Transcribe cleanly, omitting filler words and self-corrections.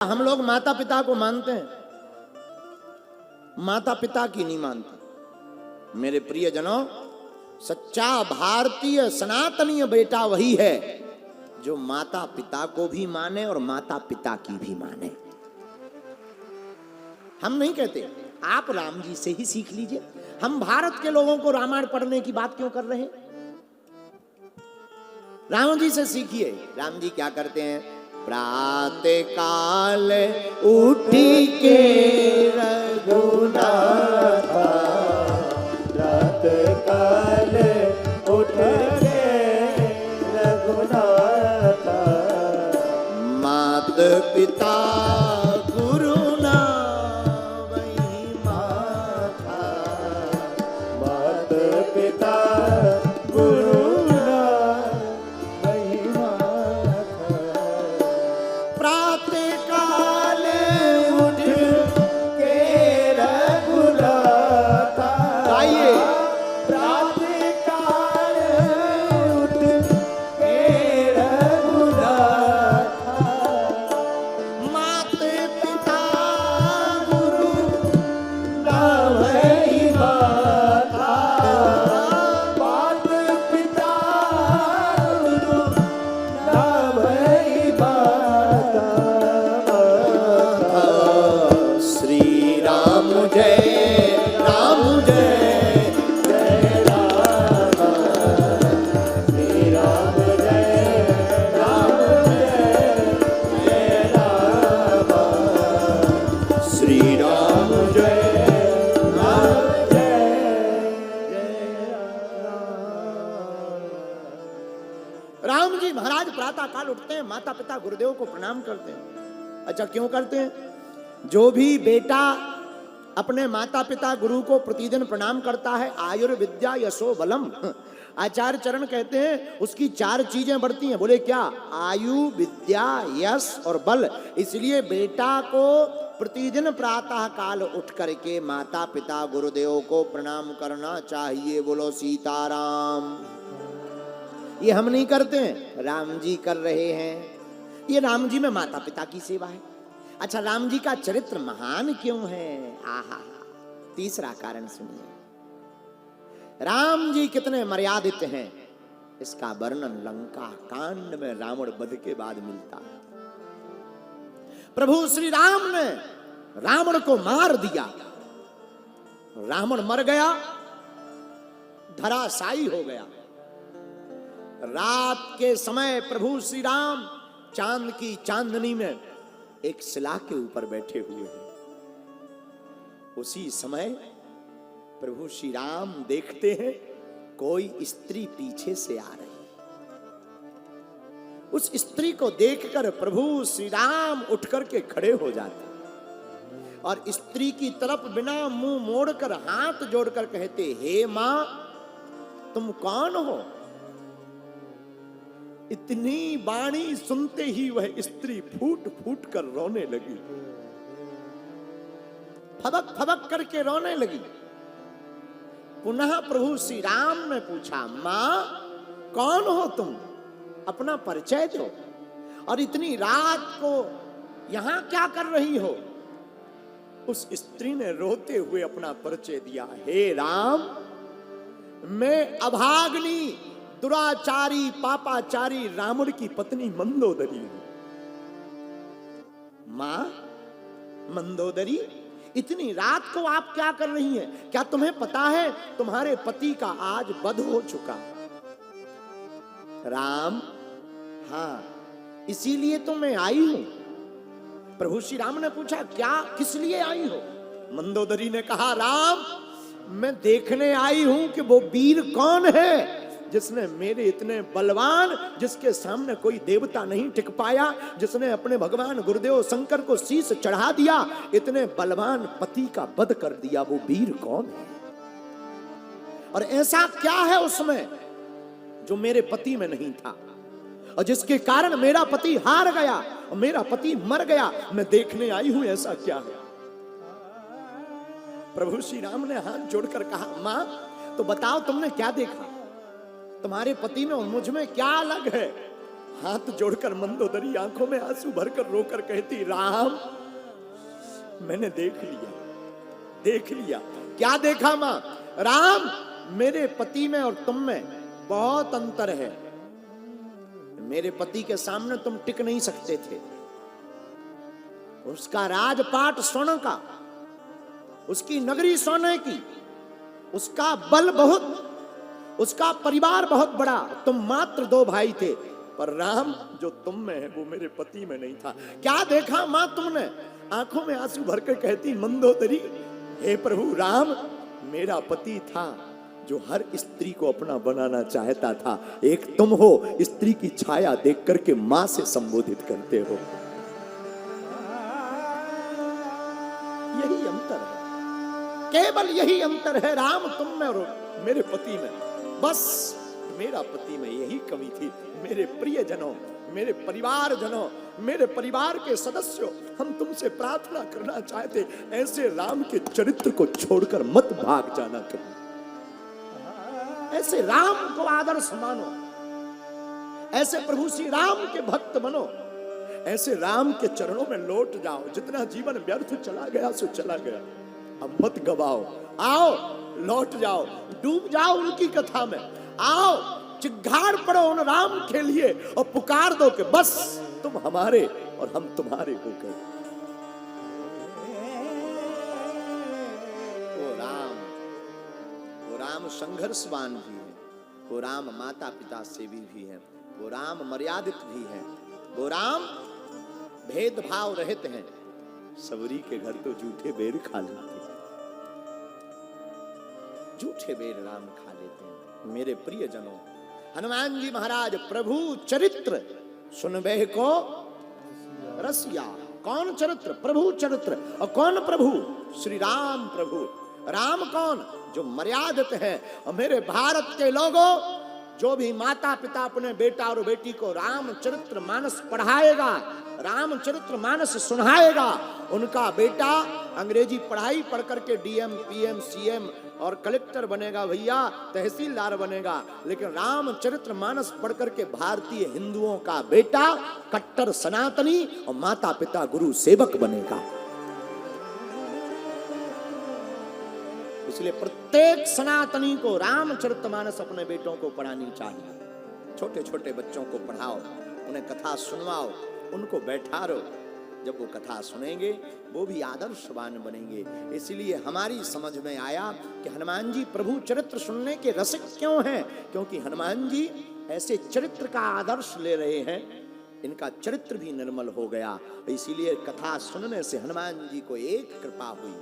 हम लोग माता पिता को मानते हैं, माता पिता की नहीं मानते। मेरे प्रियजनों, सच्चा भारतीय सनातनीय बेटा वही है जो माता पिता को भी माने और माता पिता की भी माने। हम नहीं कहते आप राम जी से ही सीख लीजिए। हम भारत के लोगों को रामायण पढ़ने की बात क्यों कर रहे हैं? राम जी से सीखिए। राम जी क्या करते हैं? प्रातः काल उठी के रघुनाथ, प्रातः काल उठ के रघुनाथ, मात पिता गुरु ना वही माता, मात पिता गुरु ना वही माता, प्रातः काल उठ के रघुनाथ, आइए प्रातः काल उठ के रघुनाथ, मात पिता गुरु ना वही माता, मात पिता गुरु ना वही माता, श्री राम जय राम जय जय राम, श्री राम जय राम जय राम, श्री राम जय राम जय राम जी महाराज प्रातः काल उठते हैं, माता पिता गुरुदेव को प्रणाम करते हैं। अच्छा क्यों करते हैं? जो भी बेटा अपने माता पिता गुरु को प्रतिदिन प्रणाम करता है, आयुर्विद्या यशो बलम, आचार्य चरण कहते हैं उसकी चार चीजें बढ़ती हैं। बोले क्या? आयु, विद्या, यश और बल। इसलिए बेटा को प्रतिदिन प्रातः काल उठ करके माता पिता गुरुदेव को प्रणाम करना चाहिए। बोलो सीताराम। ये हम नहीं करते हैं, राम जी कर रहे हैं। ये राम जी में माता पिता की सेवा है। अच्छा, राम जी का चरित्र महान क्यों है? आहा, तीसरा कारण सुनिए। राम जी कितने मर्यादित हैं, इसका वर्णन लंका कांड में रावण वध के बाद मिलता है। प्रभु श्री राम ने रावण को मार दिया, रावण मर गया, धराशायी हो गया। रात के समय प्रभु श्री राम चांद की चांदनी में एक शिला के ऊपर बैठे हुए हैं। उसी समय प्रभु श्री राम देखते हैं कोई स्त्री पीछे से आ रही। उस स्त्री को देखकर प्रभु श्री राम उठ करके खड़े हो जाते और स्त्री की तरफ बिना मुंह मोड़कर हाथ जोड़कर कहते, हे मां, तुम कौन हो? इतनी वाणी सुनते ही वह स्त्री फूट फूट कर रोने लगी, फबक फबक करके रोने लगी। पुनः प्रभु श्री राम ने पूछा, मां कौन हो तुम? अपना परिचय दो, और इतनी रात को यहां क्या कर रही हो? उस स्त्री ने रोते हुए अपना परिचय दिया, हे राम, मैं अभाग्नि दुराचारी पापाचारी रावण की पत्नी मंदोदरी हूं। मां मंदोदरी, इतनी रात को आप क्या कर रही हैं? क्या तुम्हें पता है तुम्हारे पति का आज वध हो चुका? राम, हाँ, इसीलिए तो मैं आई हूं। प्रभु श्री राम ने पूछा, क्या, किस लिए आई हो? मंदोदरी ने कहा, राम, मैं देखने आई हूं कि वो वीर कौन है जिसने मेरे इतने बलवान, जिसके सामने कोई देवता नहीं टिक पाया, जिसने अपने भगवान गुरुदेव शंकर को शीश चढ़ा दिया, इतने बलवान पति का वध कर दिया, वो वीर कौन है? और ऐसा क्या है उसमें जो मेरे पति में नहीं था, और जिसके कारण मेरा पति हार गया और मेरा पति मर गया? मैं देखने आई हूं, ऐसा क्या है? प्रभु श्री राम ने हाथ जोड़कर कहा, मां, तो बताओ तुमने क्या देखा? तुम्हारे पति में और मुझ में क्या अलग है? हाथ जोड़कर मंदोदरी आंखों में आंसू भरकर रोकर कहती, राम मैंने देख लिया, देख लिया। क्या देखा मां? राम, मेरे पति में और तुम में बहुत अंतर है। मेरे पति के सामने तुम टिक नहीं सकते थे। उसका राजपाट सोने का, उसकी नगरी सोने की, उसका बल बहुत, उसका परिवार बहुत बड़ा। तुम मात्र 2 भाई थे, पर राम जो तुम में है वो मेरे पति में नहीं था। क्या देखा मां तुमने? आंखों में आंसू भरकर कहती मंदोदरी, हे प्रभु राम, मेरा पति था जो हर स्त्री को अपना बनाना चाहता था। एक तुम हो, स्त्री की छाया देख करके मां से संबोधित करते हो। यही अंतर है, केवल यही अंतर है राम तुम में और मेरे पति में। बस मेरा पति में यही कमी थी। मेरे प्रियजनों, मेरे परिवारजनों, मेरे परिवार के सदस्यों, हम तुमसे प्रार्थना करना चाहते, ऐसे राम के चरित्र को छोड़कर मत भाग जाना कहीं। ऐसे राम को आदर्श मानो, ऐसे प्रभु श्री राम के भक्त बनो, ऐसे राम के चरणों में लौट जाओ। जितना जीवन व्यर्थ चला गया सो चला गया, अब मत गवाओ। आओ, लौट जाओ, डूब जाओ उनकी कथा में। आओ, चिघाड़ पड़ो उन राम के लिए और पुकार दो कि बस तुम हमारे और हम तुम्हारे हो गए। वो राम संघर्षवान भी है, वो राम माता पिता सेवी भी है, वो राम मर्यादित भी है, वो राम भेदभाव रहित हैं। सबरी के घर तो झूठे बेर खा लेते हैं, झूठे बेर राम खा लेते हैं। मेरे प्रियजनों, हनुमान जी महाराज प्रभु चरित्र सुनबे को रसिया। कौन चरित्र? प्रभु चरित्र। और कौन प्रभु? श्री राम प्रभु। राम कौन? जो मर्यादित है। और मेरे भारत के लोगों, जो भी माता पिता अपने बेटा और बेटी को रामचरित्र मानस पढ़ाएगा, रामचरित्र मानस सुनाएगा, उनका बेटा अंग्रेजी पढ़ाई पढ़ करके डीएम, पीएम, सीएम और कलेक्टर बनेगा भैया, तहसीलदार बनेगा। लेकिन रामचरित्र मानस पढ़ करके भारतीय हिंदुओं का बेटा कट्टर सनातनी और माता पिता गुरु सेवक बनेगा। इसलिए प्रत्येक सनातनी को रामचरितमानस अपने बेटों को पढ़ानी चाहिए। छोटे छोटे बच्चों को पढ़ाओ, उन्हें कथा सुनवाओ, उनको बैठारो। जब वो कथा सुनेंगे वो भी आदर्शवान बनेंगे। इसलिए हमारी समझ में आया कि हनुमान जी प्रभु चरित्र सुनने के रसिक क्यों हैं? क्योंकि हनुमान जी ऐसे चरित्र का आदर्श ले रहे हैं, इनका चरित्र भी निर्मल हो गया। इसीलिए कथा सुनने से हनुमान जी को एक कृपा हुई।